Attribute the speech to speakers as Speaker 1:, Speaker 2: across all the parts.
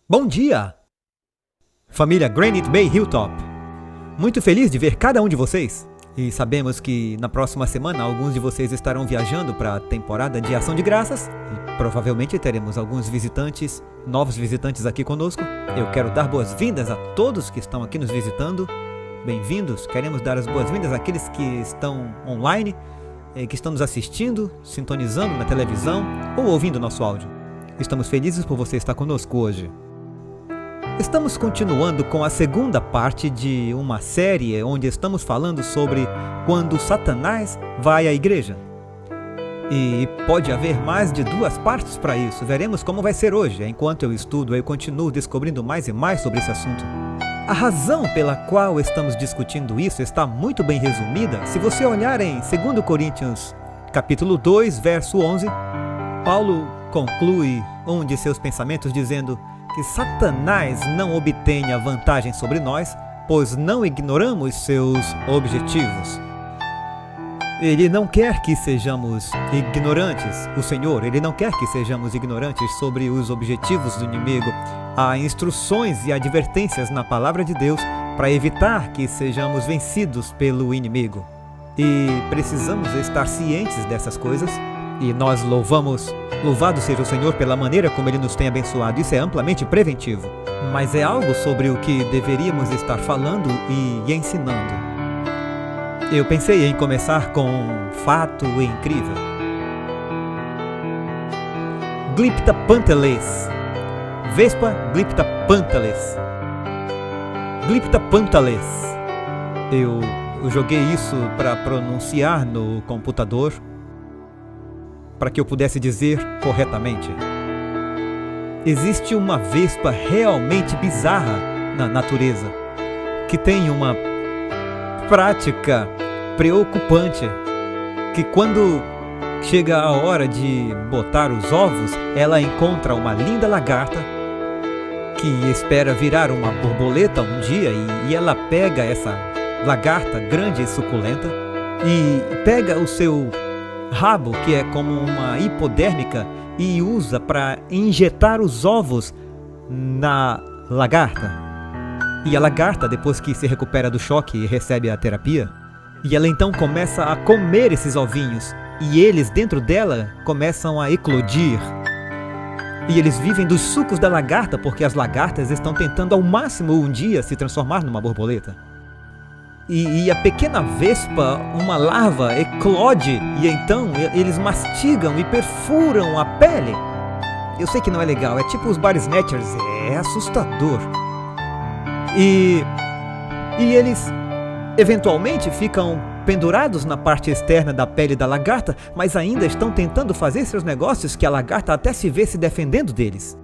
Speaker 1: Bom dia, família Granite Bay Hilltop. Muito feliz de ver cada um de vocês. E sabemos que na próxima semana alguns de vocês estarão viajando para a temporada de Ação de Graças. E provavelmente teremos alguns visitantes, novos visitantes aqui conosco. Eu quero dar boas-vindas a todos que estão aqui nos visitando. Bem-vindos. Queremos dar as boas-vindas àqueles que estão online, que estão nos assistindo, sintonizando na televisão ou ouvindo nosso áudio. Estamos felizes por você estar conosco hoje. Estamos continuando com a segunda parte de uma série onde estamos falando sobre quando Satanás vai à igreja. E pode haver mais de 2 partes para isso. Veremos como vai ser hoje. Enquanto eu estudo, eu continuo descobrindo mais e mais sobre esse assunto. A razão pela qual estamos discutindo isso está muito bem resumida. Se você olhar em 2 Coríntios capítulo 2, verso 11, Paulo conclui um de seus pensamentos dizendo que Satanás não obtenha vantagem sobre nós, pois não ignoramos seus objetivos. Ele não quer que sejamos ignorantes, o Senhor, Ele não quer que sejamos ignorantes sobre os objetivos do inimigo. Há instruções e advertências na palavra de Deus para evitar que sejamos vencidos pelo inimigo. E precisamos estar cientes dessas coisas. E nós louvado seja o Senhor pela maneira como Ele nos tem abençoado. Isso é amplamente preventivo. Mas é algo sobre o que deveríamos estar falando e ensinando. Eu pensei em começar com um fato incrível. Glypta pantales. Vespa Glypta pantales. Glypta pantales. Eu joguei isso para pronunciar no computador, para que eu pudesse dizer corretamente. Existe uma vespa realmente bizarra na natureza, que tem uma prática preocupante, que quando chega a hora de botar os ovos, ela encontra uma linda lagarta, que espera virar uma borboleta um dia, e ela pega essa lagarta grande e suculenta, e pega o seu rabo, que é como uma hipodérmica, e usa para injetar os ovos na lagarta. E a lagarta, depois que se recupera do choque e recebe a terapia, e ela então começa a comer esses ovinhos, e eles dentro dela começam a eclodir. E eles vivem dos sucos da lagarta, porque as lagartas estão tentando ao máximo um dia se transformar numa borboleta. E a pequena vespa, uma larva, eclode, e então eles mastigam e perfuram a pele. Eu sei que não é legal, é tipo os body snatchers, é assustador. E eles eventualmente ficam pendurados na parte externa da pele da lagarta, mas ainda estão tentando fazer seus negócios, que a lagarta até se vê se defendendo deles.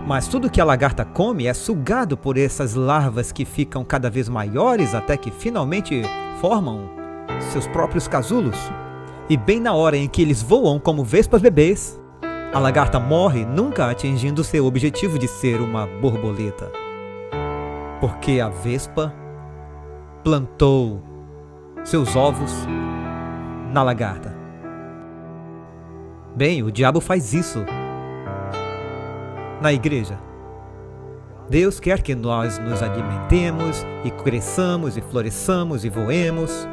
Speaker 1: Mas tudo que a lagarta come é sugado por essas larvas que ficam cada vez maiores até que finalmente formam seus próprios casulos. E bem na hora em que eles voam como vespas bebês, a lagarta morre, nunca atingindo seu objetivo de ser uma borboleta. Porque a vespa plantou seus ovos na lagarta. Bem, o diabo faz isso na igreja. Deus quer que nós nos alimentemos e cresçamos e floresçamos e voemos,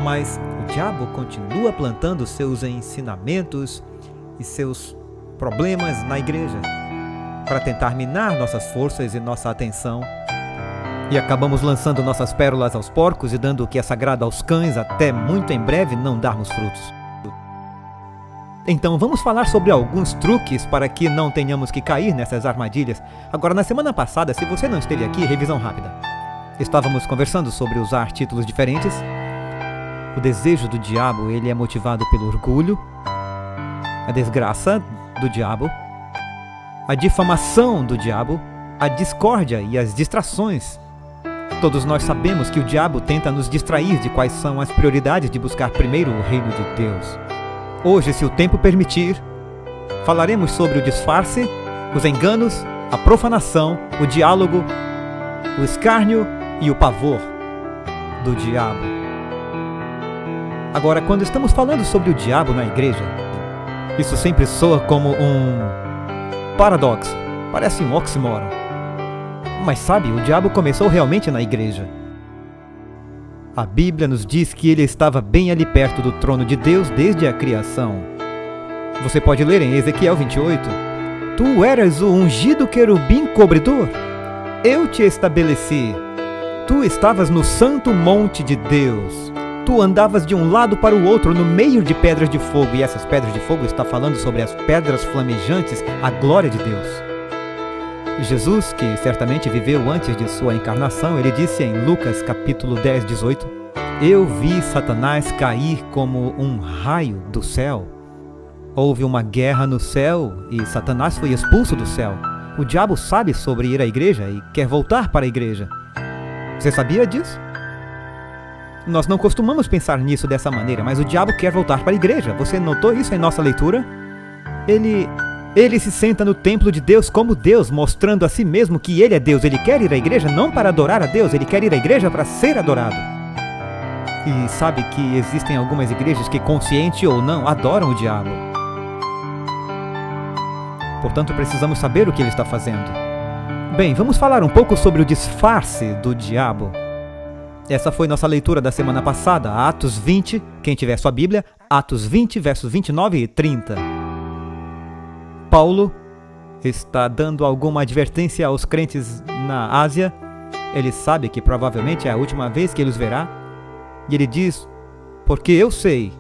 Speaker 1: mas o diabo continua plantando seus ensinamentos e seus problemas na igreja para tentar minar nossas forças e nossa atenção, e acabamos lançando nossas pérolas aos porcos e dando o que é sagrado aos cães, até muito em breve não darmos frutos. Então vamos falar sobre alguns truques para que não tenhamos que cair nessas armadilhas. Agora, na semana passada, se você não esteve aqui, revisão rápida. Estávamos conversando sobre usar títulos diferentes. O desejo do diabo, ele é motivado pelo orgulho, a desgraça do diabo, a difamação do diabo, a discórdia e as distrações. Todos nós sabemos que o diabo tenta nos distrair de quais são as prioridades de buscar primeiro o reino de Deus. Hoje, se o tempo permitir, falaremos sobre o disfarce, os enganos, a profanação, o diálogo, o escárnio e o pavor do diabo. Agora, quando estamos falando sobre o diabo na igreja, isso sempre soa como um paradoxo. Parece um oxímoron. Mas sabe, o diabo começou realmente na igreja. A Bíblia nos diz que ele estava bem ali perto do trono de Deus desde a criação. Você pode ler em Ezequiel 28. Tu eras o ungido querubim cobridor. Eu te estabeleci. Tu estavas no santo monte de Deus. Tu andavas de um lado para o outro no meio de pedras de fogo. E essas pedras de fogo está falando sobre as pedras flamejantes, a glória de Deus. Jesus, que certamente viveu antes de sua encarnação, ele disse em Lucas capítulo 10, 18: Eu vi Satanás cair como um raio do céu. Houve uma guerra no céu e Satanás foi expulso do céu. O diabo sabe sobre ir à igreja e quer voltar para a igreja. Você sabia disso? Nós não costumamos pensar nisso dessa maneira, mas o diabo quer voltar para a igreja. Você notou isso em nossa leitura? Ele se senta no templo de Deus como Deus, mostrando a si mesmo que ele é Deus. Ele quer ir à igreja não para adorar a Deus, ele quer ir à igreja para ser adorado. E sabe que existem algumas igrejas que, consciente ou não, adoram o diabo. Portanto, precisamos saber o que ele está fazendo. Bem, vamos falar um pouco sobre o disfarce do diabo. Essa foi nossa leitura da semana passada, Atos 20, quem tiver sua Bíblia, Atos 20, versos 29 e 30. Paulo está dando alguma advertência aos crentes na Ásia. Ele sabe que provavelmente é a última vez que ele os verá. E ele diz: porque eu sei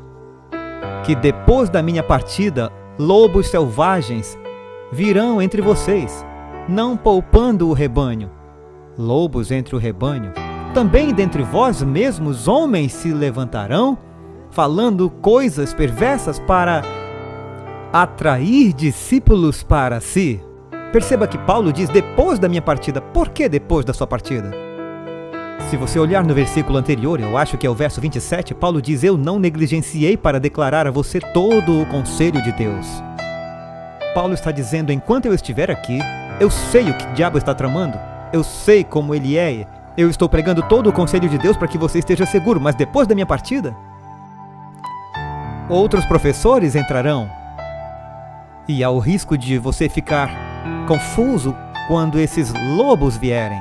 Speaker 1: que depois da minha partida, lobos selvagens virão entre vocês, não poupando o rebanho. Lobos entre o rebanho. Também dentre vós mesmos homens se levantarão, falando coisas perversas para atrair discípulos para si. Perceba que Paulo diz depois da minha partida. Por que depois da sua partida? Se você olhar no versículo anterior, eu acho que é o verso 27, Paulo diz: eu não negligenciei para declarar a você todo o conselho de Deus. Paulo está dizendo: enquanto eu estiver aqui, eu sei o que o diabo está tramando, eu sei como ele é, eu estou pregando todo o conselho de Deus para que você esteja seguro, mas depois da minha partida, outros professores entrarão. E há o risco de você ficar confuso quando esses lobos vierem.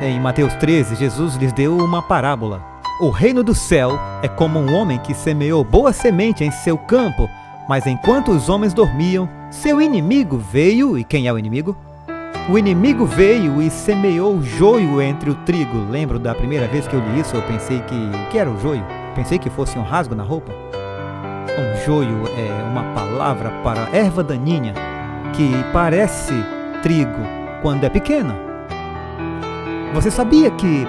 Speaker 1: Em Mateus 13, Jesus lhes deu uma parábola. O reino do céu é como um homem que semeou boa semente em seu campo, mas enquanto os homens dormiam, seu inimigo veio. E quem é o inimigo? O inimigo veio e semeou joio entre o trigo. Lembro da primeira vez que eu li isso, eu pensei que era o joio. Pensei que fosse um rasgo na roupa. Um joio é uma palavra para erva daninha que parece trigo quando é pequena. Você sabia que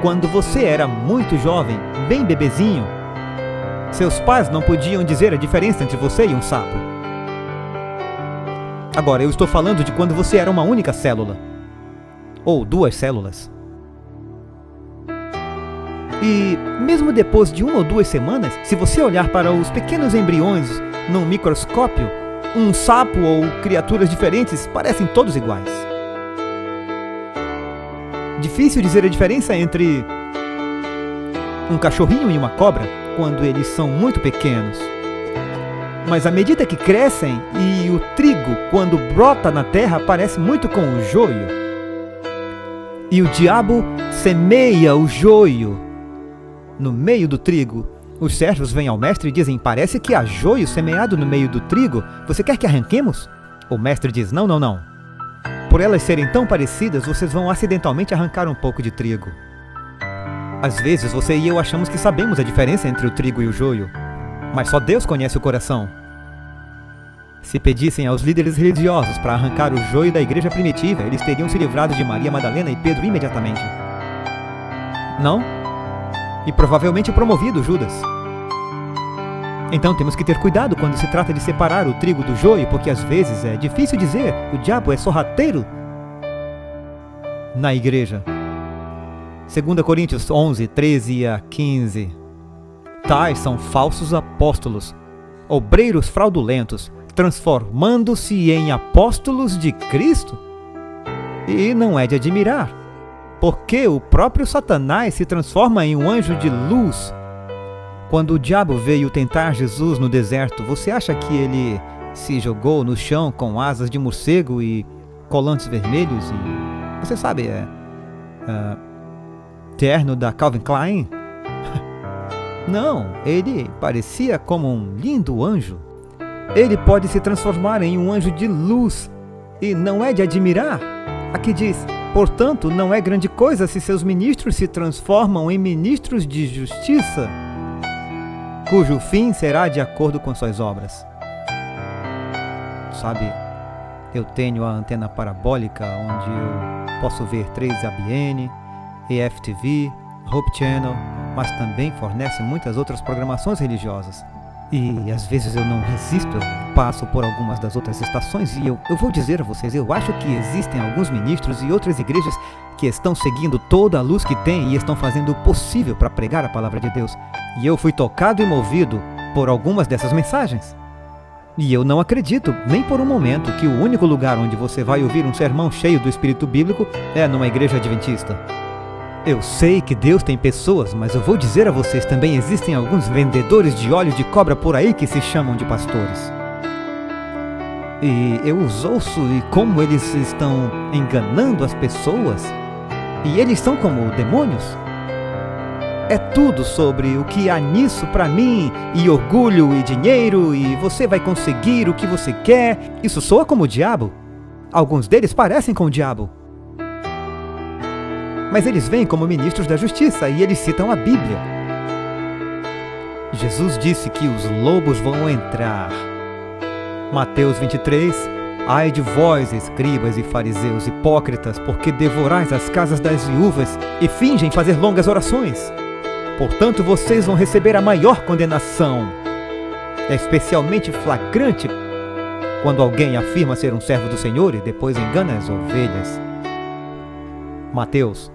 Speaker 1: quando você era muito jovem, bem bebezinho, seus pais não podiam dizer a diferença entre você e um sapo? Agora, eu estou falando de quando você era uma única célula, ou duas células. E mesmo depois de 1 ou 2 semanas, se você olhar para os pequenos embriões num microscópio, um sapo ou criaturas diferentes parecem todos iguais. Difícil dizer a diferença entre um cachorrinho e uma cobra quando eles são muito pequenos. Mas à medida que crescem, e o trigo, quando brota na terra, parece muito com o joio. E o diabo semeia o joio no meio do trigo. Os servos vêm ao mestre e dizem: parece que há joio semeado no meio do trigo. Você quer que arranquemos? O mestre diz: não, não, não. Por elas serem tão parecidas, vocês vão acidentalmente arrancar um pouco de trigo. Às vezes você e eu achamos que sabemos a diferença entre o trigo e o joio, mas só Deus conhece o coração. Se pedissem aos líderes religiosos para arrancar o joio da igreja primitiva, eles teriam se livrado de Maria Madalena e Pedro imediatamente. Não? E provavelmente promovido Judas. Então temos que ter cuidado quando se trata de separar o trigo do joio, porque às vezes é difícil dizer. O diabo é sorrateiro na igreja. 2 Coríntios 11, 13 a 15. Tais são falsos apóstolos, obreiros fraudulentos, transformando-se em apóstolos de Cristo. E não é de admirar, porque o próprio Satanás se transforma em um anjo de luz. Quando o diabo veio tentar Jesus no deserto, você acha que ele se jogou no chão com asas de morcego e colantes vermelhos e, você sabe, terno da Calvin Klein? Não, ele parecia como um lindo anjo. Ele pode se transformar em um anjo de luz, e não é de admirar? Aqui diz: portanto, não é grande coisa se seus ministros se transformam em ministros de justiça, cujo fim será de acordo com suas obras. Sabe, eu tenho a antena parabólica onde eu posso ver 3ABN, EFTV, Hope Channel, mas também fornece muitas outras programações religiosas. E às vezes eu não resisto, eu passo por algumas das outras estações e eu vou dizer a vocês, eu acho que existem alguns ministros e outras igrejas que estão seguindo toda a luz que tem e estão fazendo o possível para pregar a palavra de Deus. E eu fui tocado e movido por algumas dessas mensagens. E eu não acredito, nem por um momento, que o único lugar onde você vai ouvir um sermão cheio do Espírito Bíblico é numa igreja adventista. Eu sei que Deus tem pessoas, mas eu vou dizer a vocês, também existem alguns vendedores de óleo de cobra por aí que se chamam de pastores. E eu os ouço e como eles estão enganando as pessoas. E eles são como demônios. É tudo sobre o que há nisso para mim, e orgulho e dinheiro, e você vai conseguir o que você quer. Isso soa como o diabo. Alguns deles parecem com o diabo. Mas eles vêm como ministros da justiça e eles citam a Bíblia. Jesus disse que os lobos vão entrar. Mateus 23, ai de vós, escribas e fariseus hipócritas, porque devorais as casas das viúvas e fingem fazer longas orações. Portanto, vocês vão receber a maior condenação. É especialmente flagrante quando alguém afirma ser um servo do Senhor e depois engana as ovelhas. Mateus,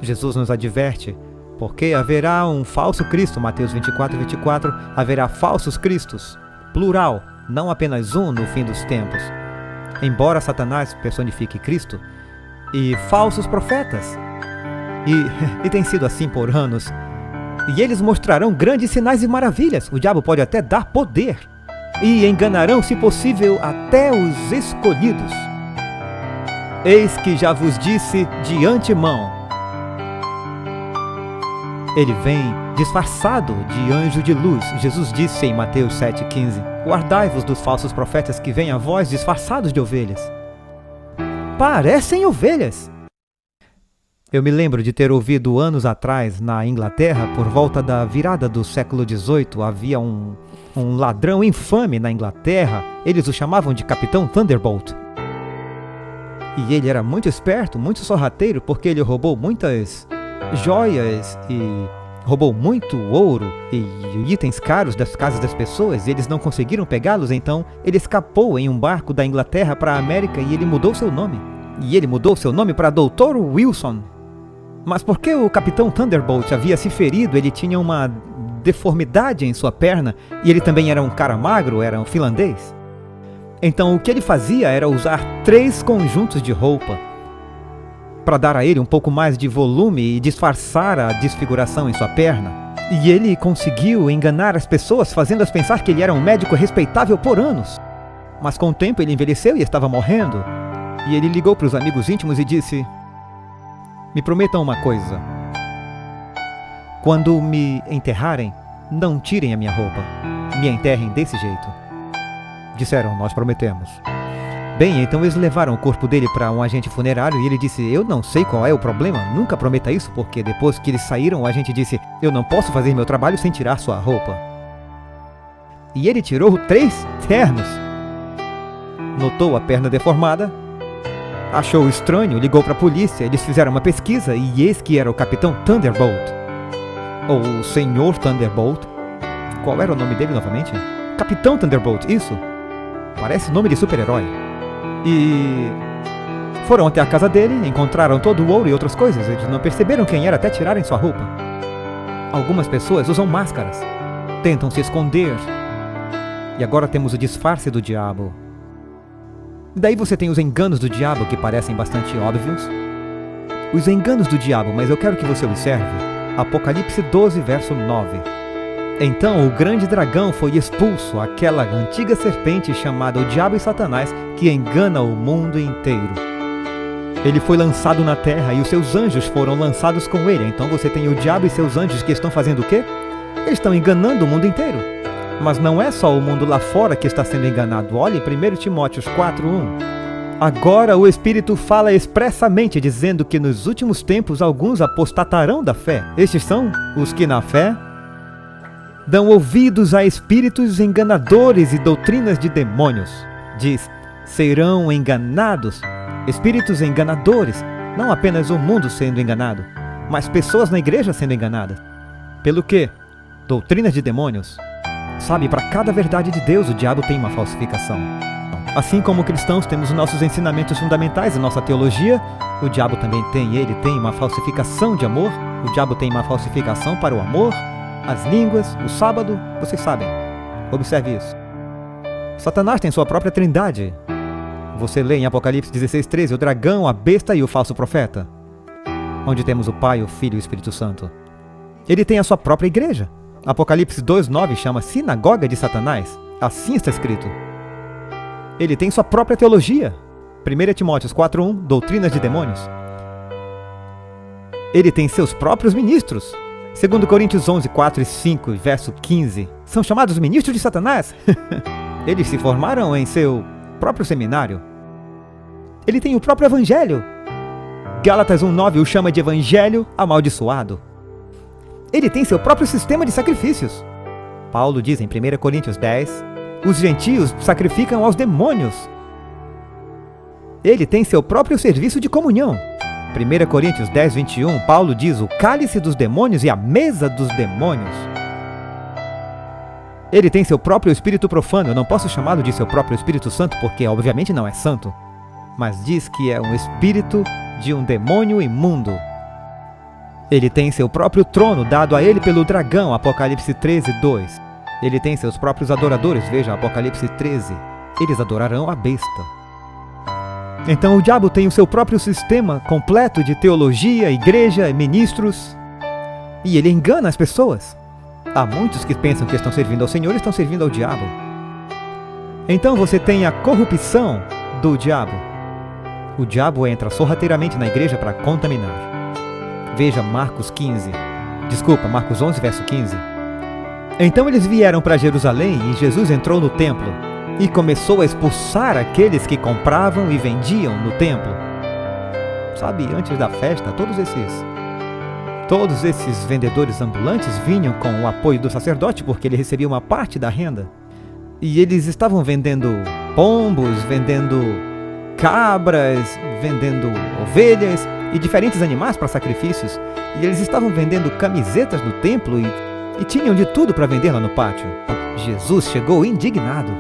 Speaker 1: Jesus nos adverte, porque haverá um falso Cristo, Mateus 24, haverá falsos cristos, plural, não apenas um no fim dos tempos, embora Satanás personifique Cristo, e falsos profetas, e tem sido assim por anos, e eles mostrarão grandes sinais e maravilhas, o diabo pode até dar poder, e enganarão, se possível, até os escolhidos. Eis que já vos disse de antemão. Ele vem disfarçado de anjo de luz. Jesus disse em Mateus 7,15: guardai-vos dos falsos profetas que vêm a vós disfarçados de ovelhas. Parecem ovelhas! Eu me lembro de ter ouvido anos atrás, na Inglaterra, por volta da virada do século XVIII, havia um ladrão infame na Inglaterra. Eles o chamavam de Capitão Thunderbolt. E ele era muito esperto, muito sorrateiro, porque ele roubou muitas joias e roubou muito ouro e itens caros das casas das pessoas, e eles não conseguiram pegá-los, então ele escapou em um barco da Inglaterra para a América e ele mudou seu nome. E ele mudou seu nome para Dr. Wilson. Mas porque o Capitão Thunderbolt havia se ferido, ele tinha uma deformidade em sua perna e ele também era um cara magro, era um finlandês. Então o que ele fazia era usar 3 conjuntos de roupa para dar a ele um pouco mais de volume e disfarçar a desfiguração em sua perna. E ele conseguiu enganar as pessoas, fazendo-as pensar que ele era um médico respeitável por anos. Mas com o tempo ele envelheceu e estava morrendo. E ele ligou para os amigos íntimos e disse: me prometam uma coisa. Quando me enterrarem, não tirem a minha roupa. Me enterrem desse jeito. Disseram: nós prometemos. Bem, então eles levaram o corpo dele para um agente funerário e ele disse: eu não sei qual é o problema, nunca prometa isso, porque depois que eles saíram, o agente disse: eu não posso fazer meu trabalho sem tirar sua roupa. E ele tirou 3 ternos. Notou a perna deformada, achou estranho, ligou para a polícia, eles fizeram uma pesquisa e eis que era o Capitão Thunderbolt. Ou o Senhor Thunderbolt. Qual era o nome dele novamente? Capitão Thunderbolt, isso. Parece nome de super-herói. E foram até a casa dele, encontraram todo o ouro e outras coisas. Eles não perceberam quem era até tirarem sua roupa. Algumas pessoas usam máscaras, tentam se esconder. E agora temos o disfarce do diabo. Daí você tem os enganos do diabo que parecem bastante óbvios. Os enganos do diabo, mas eu quero que você observe. Apocalipse 12, verso 9. Então o grande dragão foi expulso, aquela antiga serpente chamada o Diabo e Satanás, que engana o mundo inteiro. Ele foi lançado na terra e os seus anjos foram lançados com ele. Então você tem o diabo e seus anjos que estão fazendo o quê? Eles estão enganando o mundo inteiro. Mas não é só o mundo lá fora que está sendo enganado. Olhe 1 Timóteo 4:1. Agora o Espírito fala expressamente dizendo que nos últimos tempos alguns apostatarão da fé. Estes são os que na fé dão ouvidos a espíritos enganadores e doutrinas de demônios. Diz, serão enganados. Espíritos enganadores. Não apenas o mundo sendo enganado, mas pessoas na igreja sendo enganadas. Pelo quê? Doutrinas de demônios. Sabe, para cada verdade de Deus o diabo tem uma falsificação. Assim como cristãos temos os nossos ensinamentos fundamentais, a nossa teologia, o diabo também tem. Ele tem uma falsificação de amor, o diabo tem uma falsificação para o amor, as línguas, o sábado, vocês sabem. Observe isso. Satanás tem sua própria trindade. Você lê em Apocalipse 16:13, o dragão, a besta e o falso profeta. Onde temos o Pai, o Filho e o Espírito Santo. Ele tem a sua própria igreja. Apocalipse 2:9 chama sinagoga de Satanás. Assim está escrito. Ele tem sua própria teologia. 1 Timóteo 4:1, doutrinas de demônios. Ele tem seus próprios ministros. 2 Coríntios 11:4 e 5, verso 15. São chamados ministros de Satanás. Eles se formaram em seu próprio seminário. Ele tem o próprio evangelho. Gálatas 1:9 o chama de evangelho amaldiçoado. Ele tem seu próprio sistema de sacrifícios. Paulo diz em 1 Coríntios 10, os gentios sacrificam aos demônios. Ele tem seu próprio serviço de comunhão. 1 Coríntios 10:21, Paulo diz o cálice dos demônios e a mesa dos demônios. Ele tem seu próprio espírito profano. Eu não posso chamá-lo de seu próprio Espírito Santo, porque obviamente não é santo. Mas diz que é um espírito de um demônio imundo. Ele tem seu próprio trono dado a ele pelo dragão, Apocalipse 13:2. Ele tem seus próprios adoradores, veja Apocalipse 13. Eles adorarão a besta. Então o diabo tem o seu próprio sistema completo de teologia, igreja, ministros. E ele engana as pessoas. Há muitos que pensam que estão servindo ao Senhor e estão servindo ao diabo. Então você tem a corrupção do diabo. O diabo entra sorrateiramente na igreja para contaminar. Veja Marcos 11, verso 15. Então eles vieram para Jerusalém e Jesus entrou no templo e começou a expulsar aqueles que compravam e vendiam no templo. Sabe, antes da festa, todos esses vendedores ambulantes vinham com o apoio do sacerdote, porque ele recebia uma parte da renda. E eles estavam vendendo pombos, vendendo cabras, vendendo ovelhas e diferentes animais para sacrifícios. E eles estavam vendendo camisetas no templo e tinham de tudo para vender lá no pátio. Jesus chegou indignado.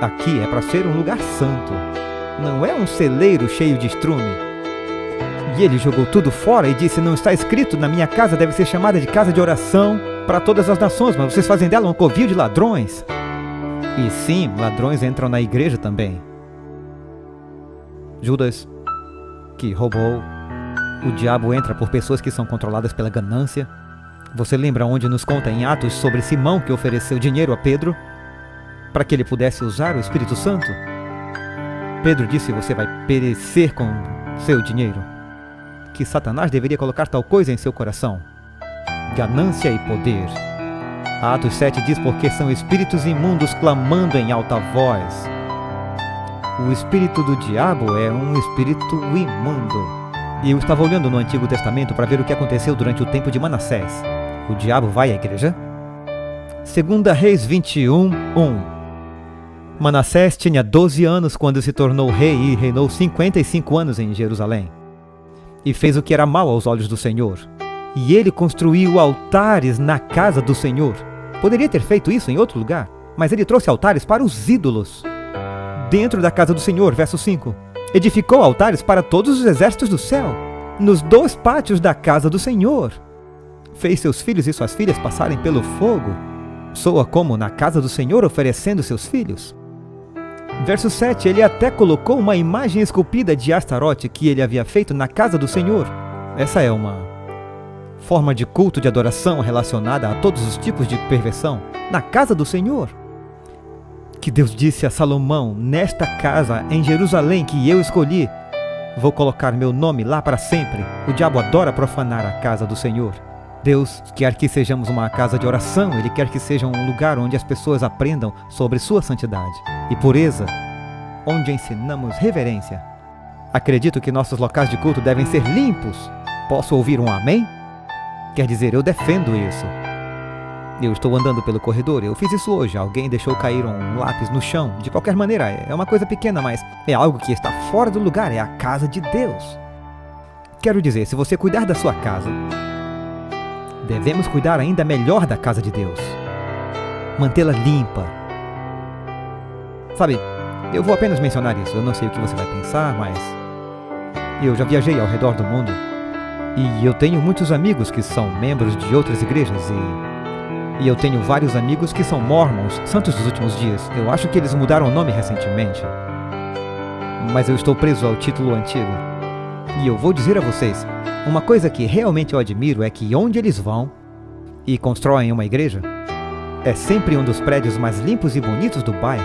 Speaker 1: Aqui é para ser um lugar santo, não é um celeiro cheio de estrume. E ele jogou tudo fora e disse, não está escrito, na minha casa deve ser chamada de casa de oração para todas as nações, mas vocês fazem dela um covil de ladrões. E sim, ladrões entram na igreja também. Judas, que roubou. O diabo entra por pessoas que são controladas pela ganância. Você lembra onde nos conta em Atos sobre Simão que ofereceu dinheiro a Pedro para que ele pudesse usar o Espírito Santo? Pedro disse, você vai perecer com seu dinheiro. Que Satanás deveria colocar tal coisa em seu coração. Ganância e poder. Atos 7 diz, porque são espíritos imundos clamando em alta voz. O espírito do diabo é um espírito imundo. E eu estava olhando no Antigo Testamento para ver o que aconteceu durante o tempo de Manassés. O diabo vai à igreja? 2 Reis 21:1. Manassés tinha 12 anos quando se tornou rei e reinou 55 anos em Jerusalém. E fez o que era mal aos olhos do Senhor. E ele construiu altares na casa do Senhor. Poderia ter feito isso em outro lugar, mas ele trouxe altares para os ídolos. Dentro da casa do Senhor, verso 5. Edificou altares para todos os exércitos do céu, nos 2 pátios da casa do Senhor. Fez seus filhos e suas filhas passarem pelo fogo. Soa como na casa do Senhor oferecendo seus filhos. Verso 7, ele até colocou uma imagem esculpida de Astarote que ele havia feito na casa do Senhor. Essa é uma forma de culto de adoração relacionada a todos os tipos de perversão. Na casa do Senhor. Que Deus disse a Salomão, nesta casa em Jerusalém que eu escolhi, Vou colocar meu nome lá para sempre. O diabo adora profanar a casa do Senhor. Deus quer que sejamos uma casa de oração. Ele quer que seja um lugar onde as pessoas aprendam sobre sua santidade e pureza, onde ensinamos reverência. Acredito que nossos locais de culto devem ser limpos. Posso ouvir um amém? Quer dizer, eu defendo isso. Eu estou andando pelo corredor, eu fiz isso hoje. Alguém deixou cair um lápis no chão. De qualquer maneira, é uma coisa pequena, mas é algo que está fora do lugar. É a casa de Deus. Quero dizer, se você cuidar da sua casa, devemos cuidar ainda melhor da casa de Deus. Mantê-la limpa. Sabe, eu vou apenas mencionar isso. Eu não sei o que você vai pensar, mas eu já viajei ao redor do mundo. E eu tenho muitos amigos que são membros de outras igrejas e eu tenho vários amigos que são mormons, santos dos últimos dias. Eu acho que eles mudaram o nome recentemente. Mas eu estou preso ao título antigo. E eu vou dizer a vocês, uma coisa que realmente eu admiro é que onde eles vão e constroem uma igreja, é sempre um dos prédios mais limpos e bonitos do bairro.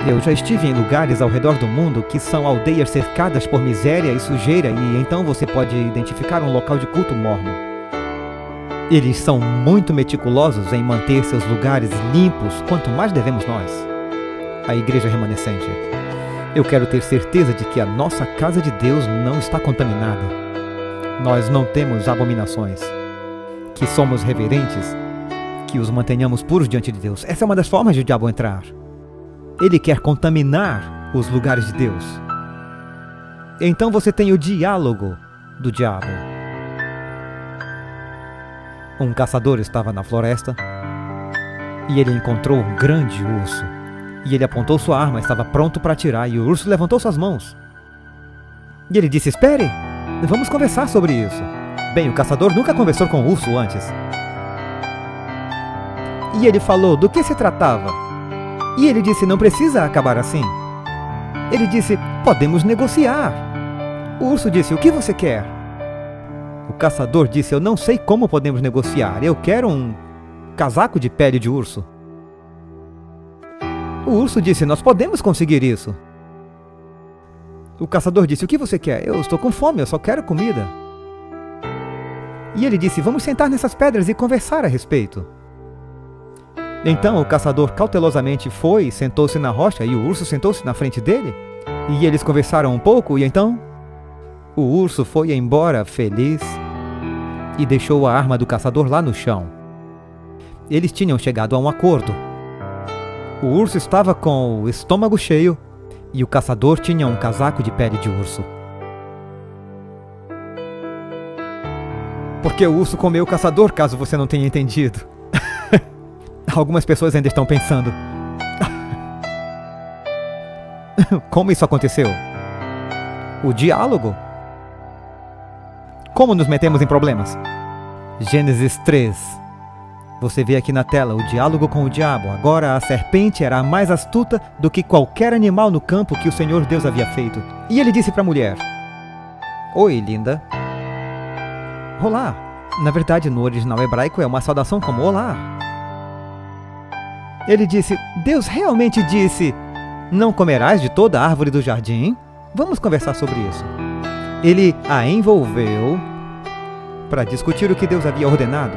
Speaker 1: Eu já estive em lugares ao redor do mundo que são aldeias cercadas por miséria e sujeira, e então você pode identificar um local de culto mormon. Eles são muito meticulosos em manter seus lugares limpos, quanto mais devemos nós, a igreja remanescente. Eu quero ter certeza de que a nossa casa de Deus não está contaminada. Nós não temos abominações, que somos reverentes, que os mantenhamos puros diante de Deus. Essa é uma das formas de o diabo entrar. Ele quer contaminar os lugares de Deus. Então você tem o diálogo do diabo. Um caçador estava na floresta e ele encontrou um grande urso. E ele apontou sua arma, estava pronto para atirar, e o urso levantou suas mãos. E ele disse: espere, vamos conversar sobre isso. Bem, o caçador nunca conversou com o urso antes. E ele falou do que se tratava. E ele disse: não precisa acabar assim. Ele disse: podemos negociar. O urso disse: o que você quer? O caçador disse: eu não sei como podemos negociar. Eu quero um casaco de pele de urso. O urso disse: nós podemos conseguir isso. O caçador disse: o que você quer? Eu estou com fome, eu só quero comida. E ele disse: vamos sentar nessas pedras e conversar a respeito. Então o caçador cautelosamente foi e sentou-se na rocha, e o urso sentou-se na frente dele. E eles conversaram um pouco, e então o urso foi embora feliz e deixou a arma do caçador lá no chão. Eles tinham chegado a um acordo. O urso estava com o estômago cheio e o caçador tinha um casaco de pele de urso. Porque o urso comeu o caçador, caso você não tenha entendido. Algumas pessoas ainda estão pensando: como isso aconteceu? O diálogo. Como nos metemos em problemas? Gênesis 3. Você vê aqui na tela o diálogo com o diabo. Agora a serpente era mais astuta do que qualquer animal no campo que o Senhor Deus havia feito. E ele disse para a mulher: oi, linda. Olá. Na verdade, no original hebraico é uma saudação como olá. Ele disse: Deus realmente disse: não comerás de toda a árvore do jardim? Vamos conversar sobre isso. Ele a envolveu para discutir o que Deus havia ordenado.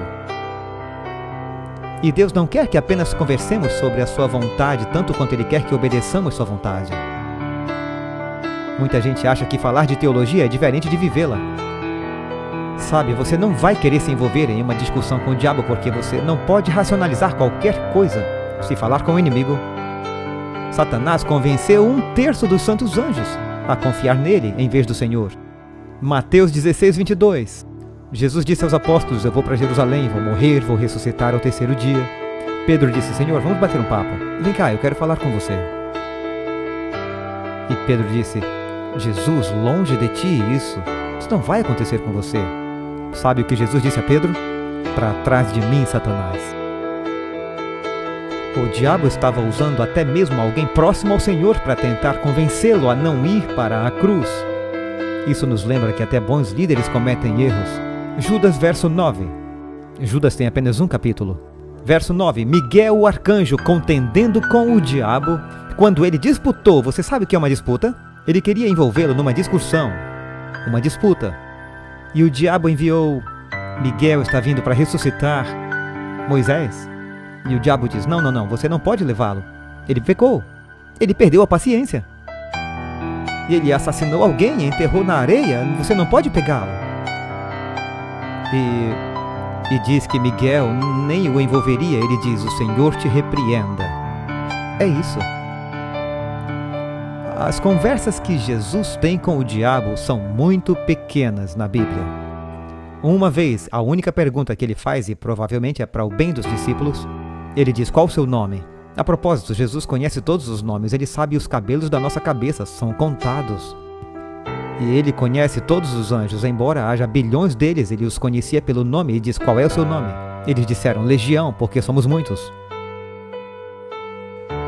Speaker 1: E Deus não quer que apenas conversemos sobre a sua vontade, tanto quanto Ele quer que obedeçamos sua vontade. Muita gente acha que falar de teologia é diferente de vivê-la. Sabe, você não vai querer se envolver em uma discussão com o diabo porque você não pode racionalizar qualquer coisa. Se falar com o inimigo, Satanás convenceu 1/3 dos santos anjos a confiar nele em vez do Senhor. Mateus 16:22. Jesus disse aos apóstolos: eu vou para Jerusalém, vou morrer, vou ressuscitar ao 3º dia. Pedro disse: Senhor, vamos bater um papo. Vem cá, eu quero falar com você. E Pedro disse: Jesus, longe de ti isso não vai acontecer com você. Sabe o que Jesus disse a Pedro? Para trás de mim, Satanás. O diabo estava usando até mesmo alguém próximo ao Senhor para tentar convencê-lo a não ir para a cruz. Isso nos lembra que até bons líderes cometem erros. Judas, verso 9. Judas tem apenas um capítulo. Verso 9. Miguel, o arcanjo, contendendo com o diabo, quando ele disputou. Você sabe o que é uma disputa? Ele queria envolvê-lo numa discussão, uma disputa. E o diabo enviou: Miguel está vindo para ressuscitar Moisés. E o diabo diz: não, você não pode levá-lo. Ele pecou. Ele perdeu a paciência. E ele assassinou alguém e enterrou na areia. Você não pode pegá-lo. E diz que Miguel nem o envolveria. Ele diz: o Senhor te repreenda. É isso. As conversas que Jesus tem com o diabo são muito pequenas na Bíblia. Uma vez, a única pergunta que ele faz, e provavelmente é para o bem dos discípulos, ele diz: qual o seu nome? A propósito, Jesus conhece todos os nomes, ele sabe os cabelos da nossa cabeça, são contados. E ele conhece todos os anjos, embora haja bilhões deles, ele os conhecia pelo nome e diz: qual é o seu nome? Eles disseram: Legião, porque somos muitos.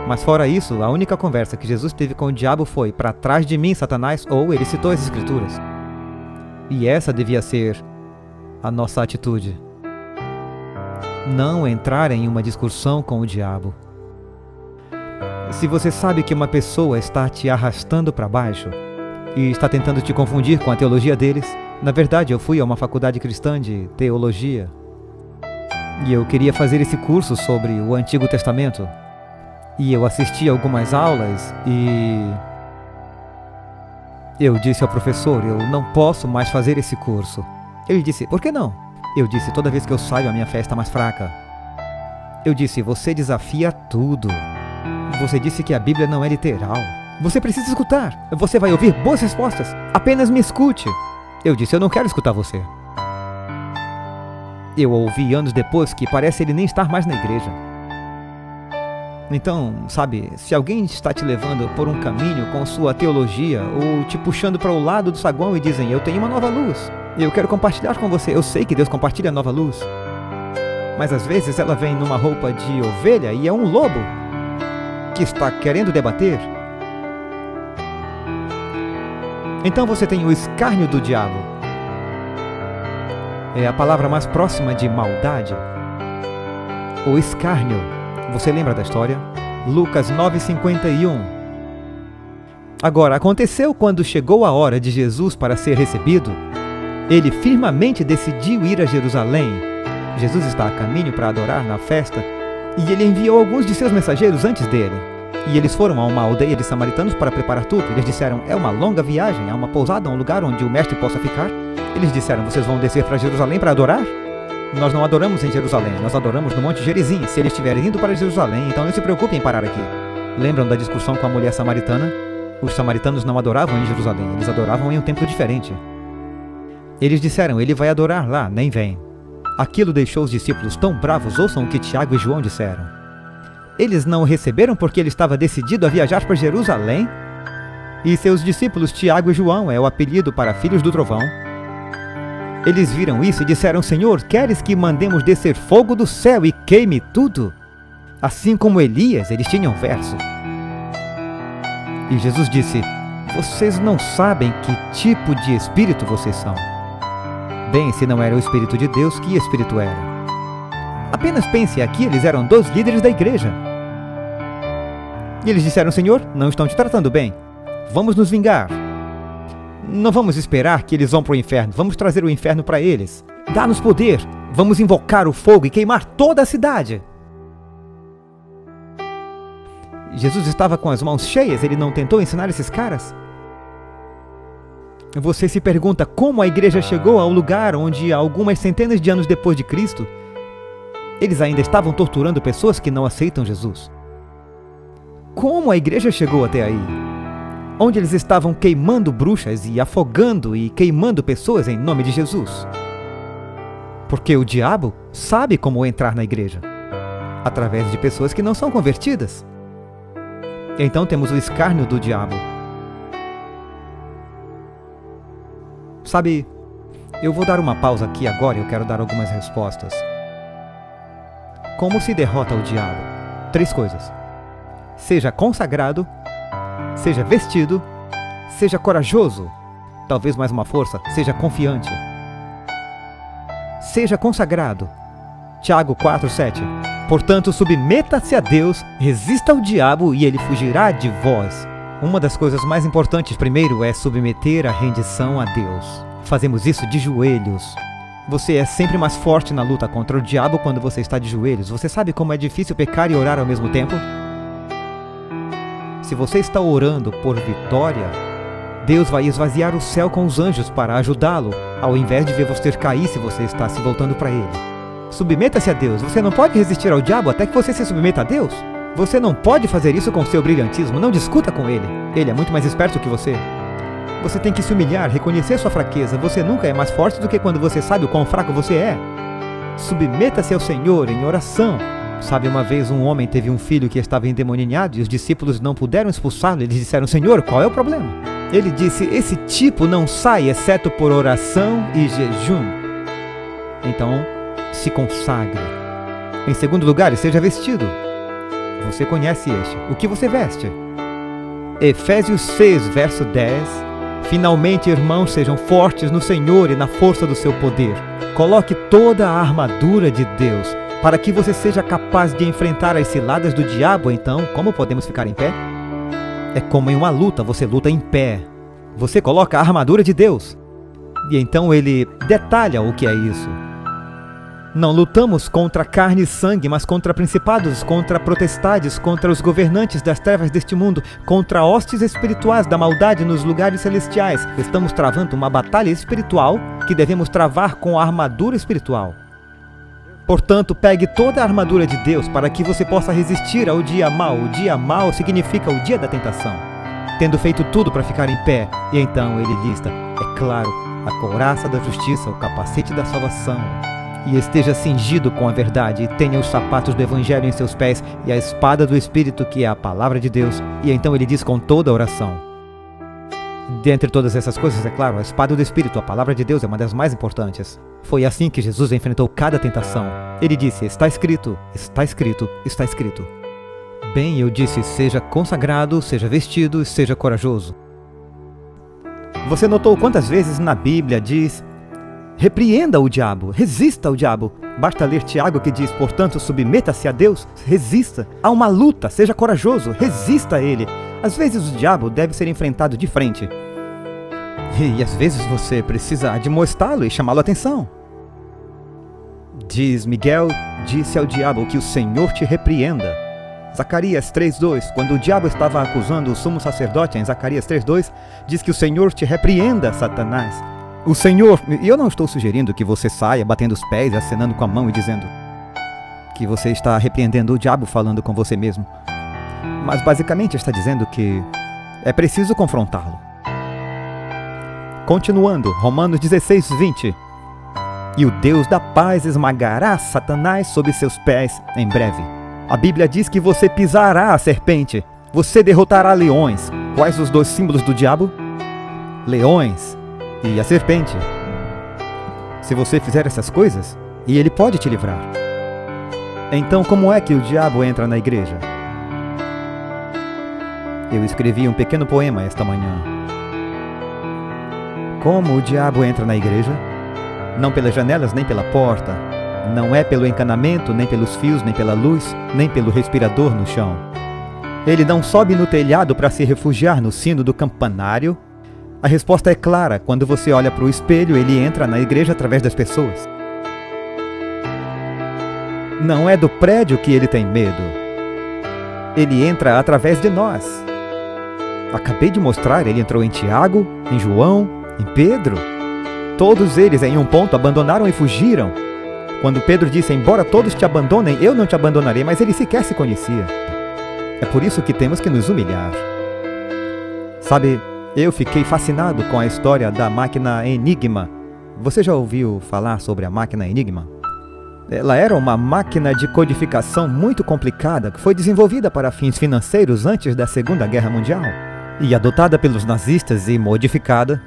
Speaker 1: Mas fora isso, a única conversa que Jesus teve com o diabo foi: para trás de mim, Satanás, ou ele citou as Escrituras. E essa devia ser a nossa atitude. Não entrar em uma discussão com o diabo. Se você sabe que uma pessoa está te arrastando para baixo e está tentando te confundir com a teologia deles, na verdade eu fui a uma faculdade cristã de teologia e eu queria fazer esse curso sobre o Antigo Testamento. E eu assisti algumas aulas e eu disse ao professor: eu não posso mais fazer esse curso. Ele disse: por que não? Eu disse: toda vez que eu saio a minha fé está mais fraca. Eu disse: você desafia tudo. Você disse que a Bíblia não é literal. Você precisa escutar. Você vai ouvir boas respostas. Apenas me escute. Eu disse: eu não quero escutar você. Eu ouvi anos depois que parece ele nem estar mais na igreja. Então, sabe, se alguém está te levando por um caminho com sua teologia ou te puxando para o lado do saguão e dizem: eu tenho uma nova luz, eu quero compartilhar com você, eu sei que Deus compartilha a nova luz, mas às vezes ela vem numa roupa de ovelha e é um lobo que está querendo debater. Então você tem o escárnio do diabo. É a palavra mais próxima de maldade. O escárnio. Você lembra da história? Lucas 9:51. Agora, aconteceu quando chegou a hora de Jesus para ser recebido, ele firmemente decidiu ir a Jerusalém. Jesus está a caminho para adorar na festa, e ele enviou alguns de seus mensageiros antes dele. E eles foram a uma aldeia de samaritanos para preparar tudo. Eles disseram: é uma longa viagem, há uma pousada, um lugar onde o mestre possa ficar. Eles disseram: vocês vão descer para Jerusalém para adorar? Nós não adoramos em Jerusalém, nós adoramos no Monte Gerizim. Se eles estiverem indo para Jerusalém, então não se preocupem em parar aqui. Lembram da discussão com a mulher samaritana? Os samaritanos não adoravam em Jerusalém, eles adoravam em um templo diferente. Eles disseram: ele vai adorar lá, nem vem. Aquilo deixou os discípulos tão bravos. Ouçam o que Tiago e João disseram. Eles não o receberam porque ele estava decidido a viajar para Jerusalém? E seus discípulos Tiago e João é o apelido para filhos do trovão. Eles viram isso e disseram: Senhor, queres que mandemos descer fogo do céu e queime tudo? Assim como Elias, eles tinham verso. E Jesus disse: vocês não sabem que tipo de espírito vocês são. Bem, se não era o Espírito de Deus, que espírito era? Apenas pense, aqui eles eram 2 líderes da igreja. E eles disseram: Senhor, não estão te tratando bem. Vamos nos vingar. Não vamos esperar que eles vão para o inferno. Vamos trazer o inferno para eles. Dá-nos poder. Vamos invocar o fogo e queimar toda a cidade. Jesus estava com as mãos cheias. Ele não tentou ensinar esses caras? Você se pergunta como a igreja chegou ao lugar onde, algumas centenas de anos depois de Cristo, eles ainda estavam torturando pessoas que não aceitam Jesus. Como a igreja chegou até aí? Onde eles estavam queimando bruxas e afogando e queimando pessoas em nome de Jesus. Porque o diabo sabe como entrar na igreja. Através de pessoas que não são convertidas. Então temos o escárnio do diabo. Sabe, eu vou dar uma pausa aqui agora e eu quero dar algumas respostas. Como se derrota o diabo? 3 coisas. Seja consagrado, seja vestido, seja corajoso. Talvez mais uma força, seja confiante. Seja consagrado. Tiago 4:7. Portanto, submeta-se a Deus, resista ao diabo e ele fugirá de vós. Uma das coisas mais importantes primeiro é submeter a rendição a Deus. Fazemos isso de joelhos. Você é sempre mais forte na luta contra o diabo quando você está de joelhos. Você sabe como é difícil pecar e orar ao mesmo tempo? Se você está orando por vitória, Deus vai esvaziar o céu com os anjos para ajudá-lo, ao invés de ver você cair se você está se voltando para Ele. Submeta-se a Deus. Você não pode resistir ao diabo até que você se submeta a Deus. Você não pode fazer isso com seu brilhantismo. Não discuta com ele. Ele é muito mais esperto que você. Você tem que se humilhar, reconhecer sua fraqueza. Você nunca é mais forte do que quando você sabe o quão fraco você é. Submeta-se ao Senhor em oração. Sabe, uma vez um homem teve um filho que estava endemoniado e os discípulos não puderam expulsá-lo. Eles disseram: Senhor, qual é o problema? Ele disse: esse tipo não sai exceto por oração e jejum. Então, se consagre. Em segundo lugar, seja vestido. Você conhece este. O que você veste? Efésios 6, verso 10. Finalmente, irmãos, sejam fortes no Senhor e na força do seu poder. Coloque toda a armadura de Deus, para que você seja capaz de enfrentar as ciladas do diabo. Então, como podemos ficar em pé? É como em uma luta, você luta em pé. Você coloca a armadura de Deus. E então ele detalha o que é isso. Não lutamos contra carne e sangue, mas contra principados, contra potestades, contra os governantes das trevas deste mundo, contra hostes espirituais da maldade nos lugares celestiais. Estamos travando uma batalha espiritual que devemos travar com a armadura espiritual. Portanto, pegue toda a armadura de Deus para que você possa resistir ao dia mau. O dia mau significa o dia da tentação. Tendo feito tudo para ficar em pé, e então ele lista, é claro, a couraça da justiça, o capacete da salvação. E esteja cingido com a verdade, e tenha os sapatos do Evangelho em seus pés, e a espada do Espírito, que é a palavra de Deus. E então ele diz com toda a oração. Dentre todas essas coisas, é claro, a espada do Espírito, a palavra de Deus, é uma das mais importantes. Foi assim que Jesus enfrentou cada tentação. Ele disse: está escrito, está escrito, está escrito. Bem, eu disse: seja consagrado, seja vestido, seja corajoso. Você notou quantas vezes na Bíblia diz: repreenda o diabo, resista ao diabo. Basta ler Tiago, que diz: portanto, submeta-se a Deus, resista. Há uma luta, seja corajoso, resista a ele. Às vezes o diabo deve ser enfrentado de frente. E às vezes você precisa admoestá-lo e chamá-lo a atenção. Diz: Miguel disse ao diabo que o Senhor te repreenda. Zacarias 3:2, quando o diabo estava acusando o sumo sacerdote, em Zacarias 3:2, diz que o Senhor te repreenda, Satanás. O Senhor, e eu não estou sugerindo que você saia batendo os pés, acenando com a mão e dizendo que você está repreendendo o diabo falando com você mesmo. Mas basicamente está dizendo que é preciso confrontá-lo. Continuando, Romanos 16:20. E o Deus da paz esmagará Satanás sob seus pés em breve. A Bíblia diz que você pisará a serpente, você derrotará leões. Quais os dois símbolos do diabo? Leões e a serpente. Se você fizer essas coisas, e ele pode te livrar. Então, como é que o diabo entra na igreja? Eu escrevi um pequeno poema esta manhã. Como o diabo entra na igreja? Não pelas janelas nem pela porta. Não é pelo encanamento, nem pelos fios, nem pela luz, nem pelo respirador no chão. Ele não sobe no telhado para se refugiar no sino do campanário. A resposta é clara: quando você olha para o espelho, ele entra na igreja através das pessoas. Não é do prédio que ele tem medo. Ele entra através de nós. Acabei de mostrar, ele entrou em Tiago, em João, em Pedro. Todos eles, em um ponto, abandonaram e fugiram. Quando Pedro disse: embora todos te abandonem, eu não te abandonarei, mas ele sequer se conhecia. É por isso que temos que nos humilhar. Sabe, eu fiquei fascinado com a história da máquina Enigma. Você já ouviu falar sobre a máquina Enigma? Ela era uma máquina de codificação muito complicada que foi desenvolvida para fins financeiros antes da Segunda Guerra Mundial e adotada pelos nazistas e modificada,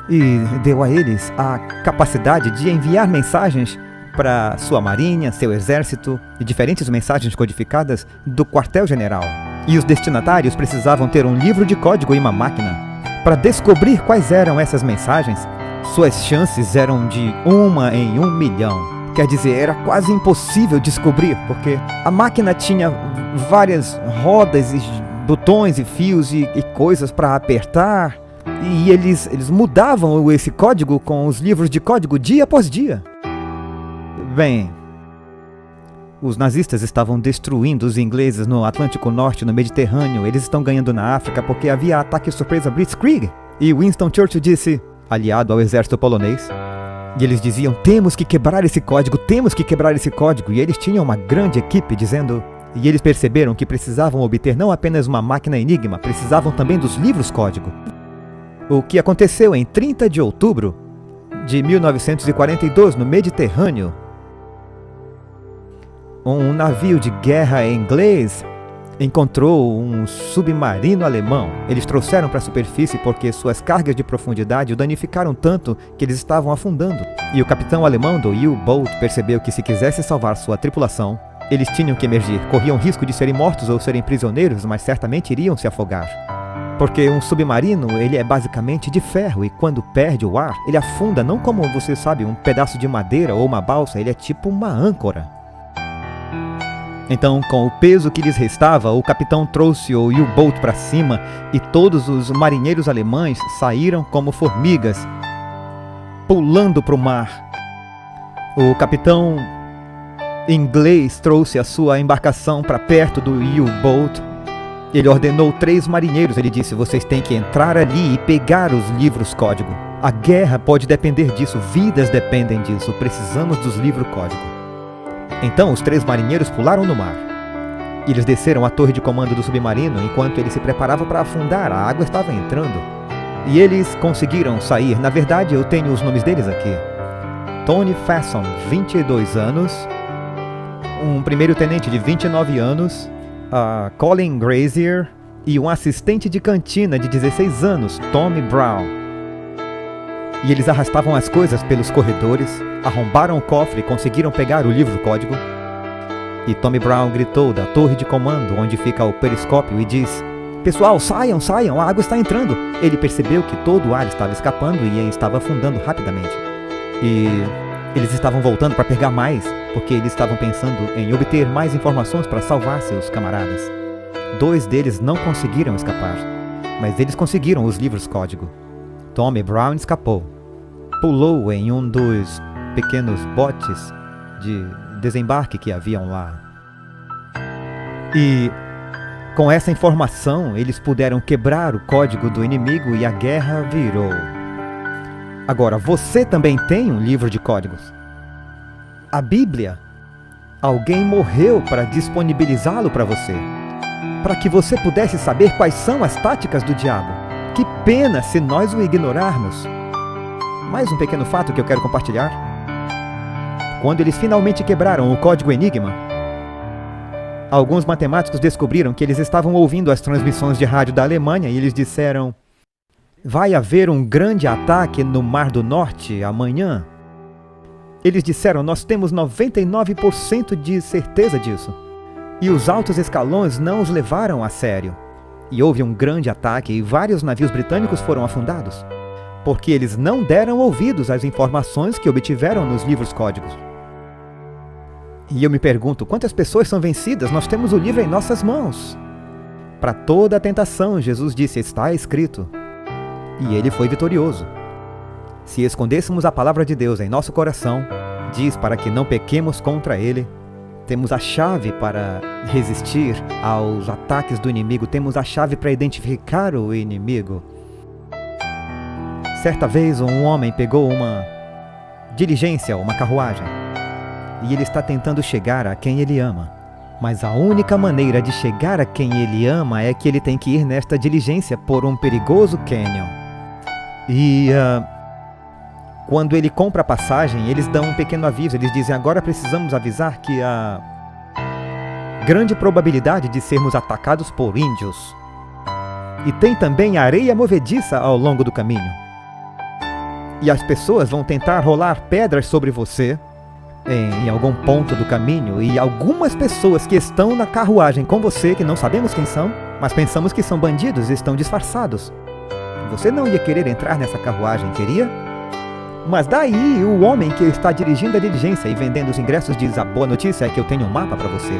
Speaker 1: e deu a eles a capacidade de enviar mensagens para sua marinha, seu exército e diferentes mensagens codificadas do quartel-general. E os destinatários precisavam ter um livro de código e uma máquina. Para descobrir quais eram essas mensagens, suas chances eram de 1 em 1 milhão. Quer dizer, era quase impossível descobrir, porque a máquina tinha várias rodas e
Speaker 2: botões e fios e coisas para apertar. E eles mudavam esse código com os livros de código dia após dia. Bem, os nazistas estavam destruindo os ingleses no Atlântico Norte, no Mediterrâneo. Eles estão ganhando na África porque havia ataque surpresa Blitzkrieg. E Winston Churchill disse, aliado ao exército polonês, e eles diziam, temos que quebrar esse código, temos que quebrar esse código. E eles tinham uma grande equipe dizendo... E eles perceberam que precisavam obter não apenas uma máquina Enigma, precisavam também dos livros código. O que aconteceu em 30 de outubro de 1942, no Mediterrâneo, um navio de guerra inglês encontrou um submarino alemão. Eles trouxeram para a superfície porque suas cargas de profundidade o danificaram tanto que eles estavam afundando. E o capitão alemão do U-Boat percebeu que se quisesse salvar sua tripulação, eles tinham que emergir. Corriam risco de serem mortos ou serem prisioneiros, mas certamente iriam se afogar. Porque um submarino, ele é basicamente de ferro e quando perde o ar, ele afunda não como, você sabe, um pedaço de madeira ou uma balsa, ele é tipo uma âncora. Então, com o peso que lhes restava, o capitão trouxe o U-Boat para cima e todos os marinheiros alemães saíram como formigas, pulando para o mar. O capitão inglês trouxe a sua embarcação para perto do U-Boat. Ele ordenou 3 marinheiros, ele disse, vocês têm que entrar ali e pegar os livros código. A guerra pode depender disso, vidas dependem disso, precisamos dos livros código. Então os 3 marinheiros pularam no mar. Eles desceram a torre de comando do submarino enquanto ele se preparava para afundar, a água estava entrando. E eles conseguiram sair, na verdade eu tenho os nomes deles aqui. Tony Fasson, 22 anos, um primeiro-tenente de 29 anos, Colin Grazier e um assistente de cantina de 16 anos, Tommy Brown. E eles arrastavam as coisas pelos corredores, arrombaram o cofre e conseguiram pegar o livro código. E Tommy Brown gritou da torre de comando, onde fica o periscópio, e diz, pessoal, saiam, saiam, a água está entrando. Ele percebeu que todo o ar estava escapando e estava afundando rapidamente. E eles estavam voltando para pegar mais, porque eles estavam pensando em obter mais informações para salvar seus camaradas. 2 deles não conseguiram escapar, mas eles conseguiram os livros código. Tommy Brown escapou. Pulou em um dos pequenos botes de desembarque que haviam lá. E com essa informação, eles puderam quebrar o código do inimigo e a guerra virou. Agora, você também tem um livro de códigos. A Bíblia, alguém morreu para disponibilizá-lo para você, para que você pudesse saber quais são as táticas do diabo. Que pena se nós o ignorarmos. Mais um pequeno fato que eu quero compartilhar. Quando eles finalmente quebraram o código Enigma, alguns matemáticos descobriram que eles estavam ouvindo as transmissões de rádio da Alemanha e eles disseram: vai haver um grande ataque no Mar do Norte amanhã. Eles disseram, nós temos 99% de certeza disso. E os altos escalões não os levaram a sério. E houve um grande ataque e vários navios britânicos foram afundados, porque eles não deram ouvidos às informações que obtiveram nos livros códigos. E eu me pergunto, quantas pessoas são vencidas? Nós temos o livro em nossas mãos. Para toda a tentação, Jesus disse, está escrito. E ele foi vitorioso. Se escondêssemos a palavra de Deus em nosso coração, diz para que não pequemos contra ele, temos a chave para resistir aos ataques do inimigo, temos a chave para identificar o inimigo. Certa vez um homem pegou uma diligência, uma carruagem, e ele está tentando chegar a quem ele ama. Mas a única maneira de chegar a quem ele ama é que ele tem que ir nesta diligência por um perigoso cânion. E quando ele compra a passagem, eles dão um pequeno aviso. Eles dizem, agora precisamos avisar que há grande probabilidade de sermos atacados por índios. E tem também areia movediça ao longo do caminho. E as pessoas vão tentar rolar pedras sobre você em algum ponto do caminho. E algumas pessoas que estão na carruagem com você, que não sabemos quem são, mas pensamos que são bandidos e estão disfarçados. Você não ia querer entrar nessa carruagem, queria? Mas daí o homem que está dirigindo a diligência e vendendo os ingressos diz, a boa notícia é que eu tenho um mapa para você.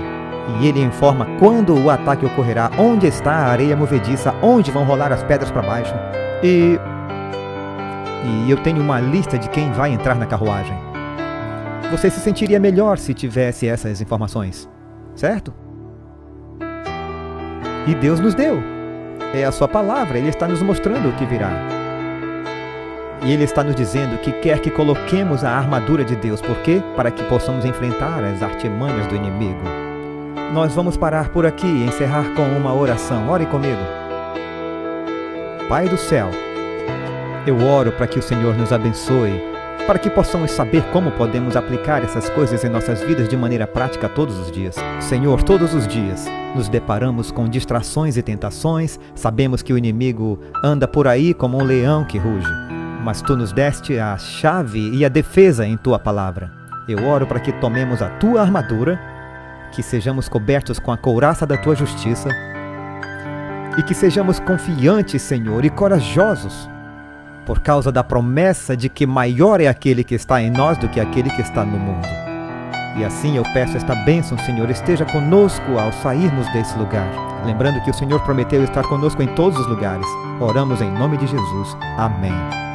Speaker 2: E ele informa quando o ataque ocorrerá, onde está a areia movediça, onde vão rolar as pedras para baixo. E eu tenho uma lista de quem vai entrar na carruagem. Você se sentiria melhor se tivesse essas informações, certo? E Deus nos deu. É a sua palavra, Ele está nos mostrando o que virá. E Ele está nos dizendo que quer que coloquemos a armadura de Deus. Por quê? Para que possamos enfrentar as artimanhas do inimigo. Nós vamos parar por aqui e encerrar com uma oração. Ore comigo. Pai do céu, eu oro para que o Senhor nos abençoe, para que possamos saber como podemos aplicar essas coisas em nossas vidas de maneira prática todos os dias. Senhor, todos os dias nos deparamos com distrações e tentações, sabemos que o inimigo anda por aí como um leão que ruge, mas Tu nos deste a chave e a defesa em Tua palavra. Eu oro para que tomemos a Tua armadura, que sejamos cobertos com a couraça da Tua justiça e que sejamos confiantes, Senhor, e corajosos, por causa da promessa de que maior é aquele que está em nós do que aquele que está no mundo. E assim eu peço esta bênção, Senhor, esteja conosco ao sairmos desse lugar. Lembrando que o Senhor prometeu estar conosco em todos os lugares. Oramos em nome de Jesus. Amém.